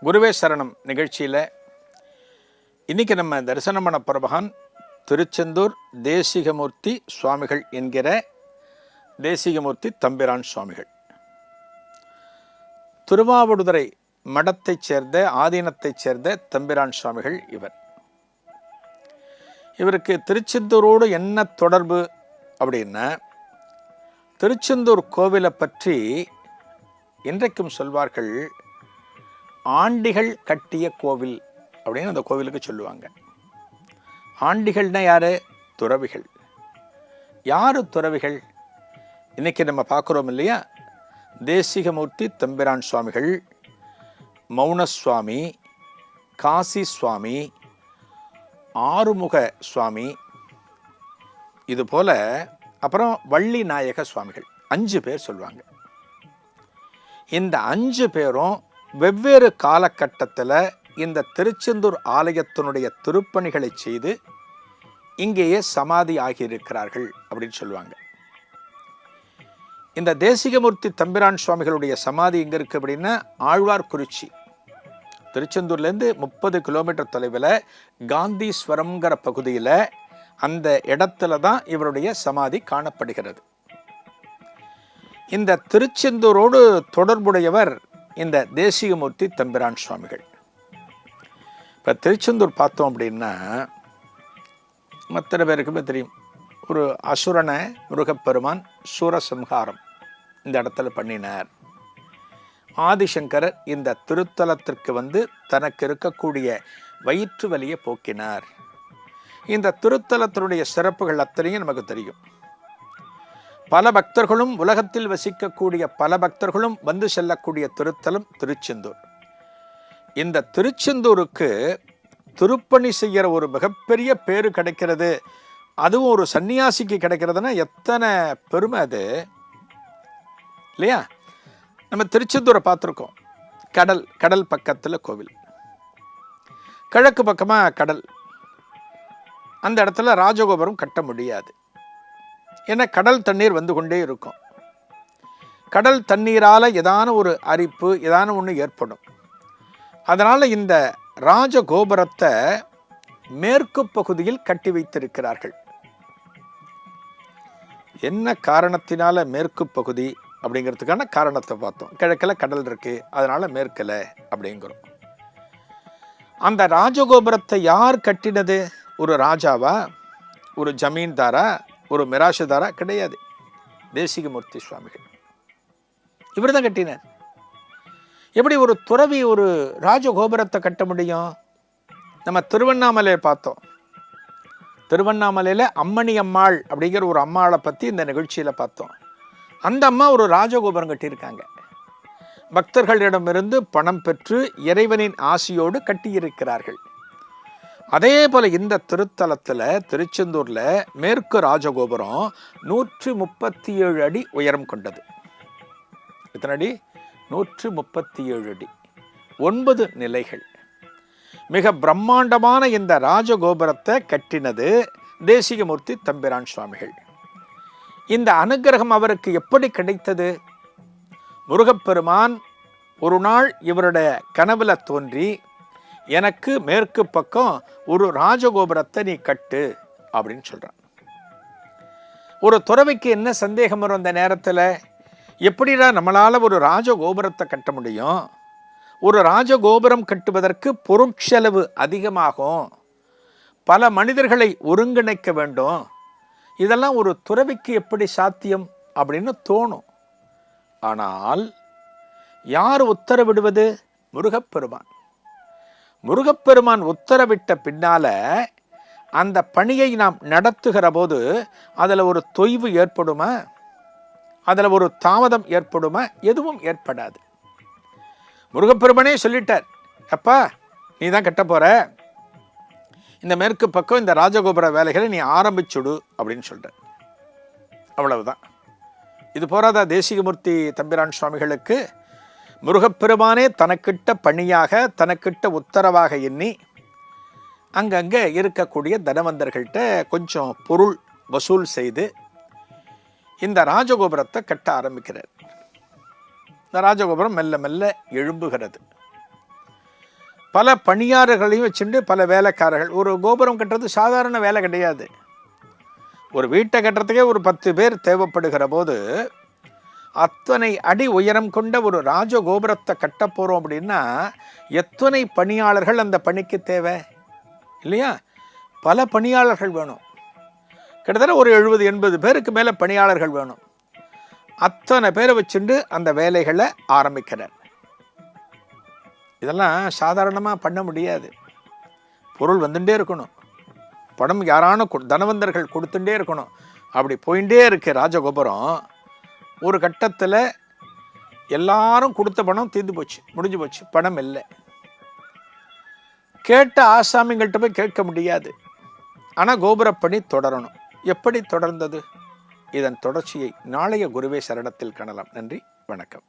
குருவே சரணம் நிகழ்ச்சியில் இன்றைக்கி நம்ம தரிசனம் பண்ண பிரபகான் திருச்செந்தூர் தேசிகமூர்த்தி சுவாமிகள் என்கிற தேசிகமூர்த்தி தம்பிரான் சுவாமிகள். திருவாவடுதுறை மடத்தைச் சேர்ந்த ஆதீனத்தைச் சேர்ந்த தம்பிரான் சுவாமிகள் இவருக்கு திருச்செந்தூரோடு என்ன தொடர்பு அப்படின்னா, திருச்செந்தூர் கோவிலை பற்றி இன்றைக்கும் சொல்வார்கள், ஆண்டிகள் கட்டிய கோவில் அப்படின்னு அந்த கோவிலுக்கு சொல்லுவாங்க. ஆண்டிகள்னா யாரு? துறவிகள். யாரு துறவிகள்? இன்னைக்கு நம்ம பார்க்குறோம் இல்லையா, தேசிகமூர்த்தி தம்பிரான் சுவாமிகள், மௌனசுவாமி, காசி சுவாமி, ஆறுமுக சுவாமி, இது போல அப்புறம் வள்ளி நாயக சுவாமிகள், 5 பேர் சொல்லுவாங்க. இந்த 5 பேரும் வெவ்வேறு காலகட்டத்தில் இந்த திருச்செந்தூர் ஆலயத்தினுடைய திருப்பணிகளை செய்து இங்கேயே சமாதி ஆகியிருக்கிறார்கள் அப்படின்னு சொல்லுவாங்க. இந்த தேசிகமூர்த்தி தம்பிரான் சுவாமிகளுடைய சமாதி எங்கே இருக்குது அப்படின்னா, ஆழ்வார்குறிச்சி, திருச்செந்தூர்லேருந்து 30 கிலோமீட்டர் தொலைவில் காந்தீஸ்வரம்ங்கிற பகுதியில் அந்த இடத்துல தான் இவருடைய சமாதி காணப்படுகிறது. இந்த திருச்செந்தூரோடு தொடர்புடையவர் இந்த தேசிகமூர்த்தி தம்பிரான் சுவாமிகள். இப்போ திருச்செந்தூர் பார்த்தோம் அப்படின்னா, மற்ற பேருக்குமே தெரியும், ஒரு அசுரனை முருகப்பெருமான் சூரசம்ஹாரம் இந்த இடத்துல பண்ணினார். ஆதிசங்கரர் இந்த திருத்தலத்திற்கு வந்து தனக்கு இருக்கக்கூடிய வயிற்று வலியை போக்கினார். இந்த திருத்தலத்தினுடைய சிறப்புகள் அத்தனையும் நமக்கு தெரியும். பல பக்தர்களும், உலகத்தில் வசிக்கக்கூடிய பல பக்தர்களும் வந்து செல்லக்கூடிய திருத்தலம் திருச்செந்தூர். இந்த திருச்செந்தூருக்கு திருப்பணி செய்கிற ஒரு மிகப்பெரிய பேரு கிடைக்கிறது, அதுவும் ஒரு சன்னியாசிக்கு கிடைக்கிறதுனா எத்தனை பெருமை அது இல்லையா? நம்ம திருச்செந்தூரை பார்த்துருக்கோம். கடல் பக்கத்தில் கோவில், கிழக்கு பக்கமாக கடல். அந்த இடத்துல ராஜகோபுரம் கட்ட முடியாது, ஏன்னா கடல் தண்ணீர் வந்து கொண்டே இருக்கும். கடல் தண்ணீரால் ஏதான ஒரு அரிப்பு ஏதான ஒன்று ஏற்படும். அதனால் இந்த ராஜகோபுரத்தை மேற்கு பகுதியில் கட்டி வைத்திருக்கிறார்கள். என்ன காரணத்தினால மேற்கு பகுதி அப்படிங்கிறதுக்கான காரணத்தை பார்த்தோம். கிழக்கில் கடல் இருக்கு, அதனால மேற்கில் அப்படிங்கிறோம். அந்த ராஜகோபுரத்தை யார் கட்டினது? ஒரு ராஜாவா, ஒரு ஜமீன்தாரா, ஒரு மிராசுதாரா? கிடையாது. தேசிகமூர்த்தி சுவாமிகள் இவர் தான் கட்டினார். எப்படி ஒரு துறவி ஒரு ராஜகோபுரத்தை கட்ட முடியும்? நம்ம திருவண்ணாமலையை பார்த்தோம். திருவண்ணாமலையில் அம்மணி அம்மாள் அப்படிங்கிற ஒரு அம்மாளை பற்றி இந்த நிகழ்ச்சியில் பார்த்தோம். அந்த அம்மா ஒரு ராஜகோபுரம் கட்டியிருக்காங்க. பக்தர்களிடமிருந்து பணம் பெற்று இறைவனின் ஆசியோடு கட்டியிருக்கிறார்கள். அதே போல் இந்த திருத்தலத்தில் திருச்செந்தூரில் மேற்கு ராஜகோபுரம் 137 அடி உயரம் கொண்டது. எத்தனை அடி? 137 அடி, 9 நிலைகள். மிக பிரம்மாண்டமான இந்த ராஜகோபுரத்தை கட்டினது தேசிகமூர்த்தி தம்பிரான் சுவாமிகள். இந்த அனுக்கிரகம் அவருக்கு எப்படி கிடைத்தது? முருகப்பெருமான் ஒரு நாள் இவருடைய கனவுல தோன்றி, எனக்கு மேற்கு பக்கம் ஒரு ராஜகோபுரத்தை நீ கட்டு அப்படின்னு சொல்றான். ஒரு துறவிக்கு என்ன சந்தேகம் வரும் அந்த நேரத்தில்? எப்படிடா நம்மளால ஒரு ராஜகோபுரத்தை கட்ட முடியும்? ஒரு ராஜகோபுரம் கட்டுவதற்கு பொருட்செலவு அதிகமாகும், பல மனிதர்களை ஒருங்கிணைக்க வேண்டும், இதெல்லாம் ஒரு துறவிக்கு எப்படி சாத்தியம் அப்படின்னு தோணும். ஆனால் யார் உத்தரவிடுவது? முருகப்பெருமான். முருகப்பெருமான் உத்தரவிட்ட பின்னால அந்த பணியை நாம் நடத்துகிற போது அதில் ஒரு தொய்வு ஏற்படுமா? அதில் ஒரு தாமதம் ஏற்படுமா? எதுவும் ஏற்படாது. முருகப்பெருமானே சொல்லிட்டார், அப்பா நீ தான் கட்ட போற, இந்த மேற்கு பக்கம் இந்த ராஜகோபுர வேலைகளை நீ ஆரம்பிச்சுடு அப்படின்னு சொல்ற. அவ்வளவுதான். இது போறாதா தேசிகமூர்த்தி தம்பிரான் சுவாமிகளுக்கு? முருகப்பெருமானே தனக்கிட்ட பணியாக, தனக்கிட்ட உத்தரவாக எண்ணி அங்கங்கே இருக்கக்கூடிய தனவந்தர்கள்ட்ட கொஞ்சம் பொருள் வசூல் செய்து இந்த ராஜகோபுரத்தை கட்ட ஆரம்பிக்கிறார். இந்த ராஜகோபுரம் மெல்ல மெல்ல எழும்புகிறது. பல பணியாளர்களையும் வச்சுட்டு பல வேலைக்காரர்கள். ஒரு கோபுரம் கட்டுறது சாதாரண வேலை கிடையாது. ஒரு வீட்டை கட்டுறதுக்கே ஒரு 10 பேர் தேவைப்படுகிற போது அத்தனை அடி உயரம் கொண்ட ஒரு ராஜகோபுரத்தை கட்ட போகிறோம் அப்படின்னா எத்தனை பணியாளர்கள் அந்த பணிக்கு தேவை இல்லையா? பல பணியாளர்கள் வேணும். கிட்டத்தட்ட ஒரு 70-80 பேருக்கு மேலே பணியாளர்கள் வேணும். அத்தனை பேரை வச்சுட்டு அந்த வேலைகளை ஆரம்பிக்கிறார். இதெல்லாம் சாதாரணமாக பண்ண முடியாது. பொருள் வந்துட்டே இருக்கணும், பணம் யாரான தனவந்தர்கள் கொடுத்துட்டே இருக்கணும். அப்படி போயிட்டே இருக்கு ராஜகோபுரம். ஒரு கட்டத்தில் எல்லாரும் கொடுத்த பணம் தீர்ந்து போச்சு, முடிஞ்சு போச்சு, பணம் இல்லை. கேட்ட ஆசாமிங்கள்ட்ட போய் கேட்க முடியாது. ஆனால் கோபுரப்பணி தொடரணும். எப்படி தொடர்ந்தது? இதன் தொடர்ச்சியை நாளைய குருவே சரணத்தில் காணலாம். நன்றி, வணக்கம்.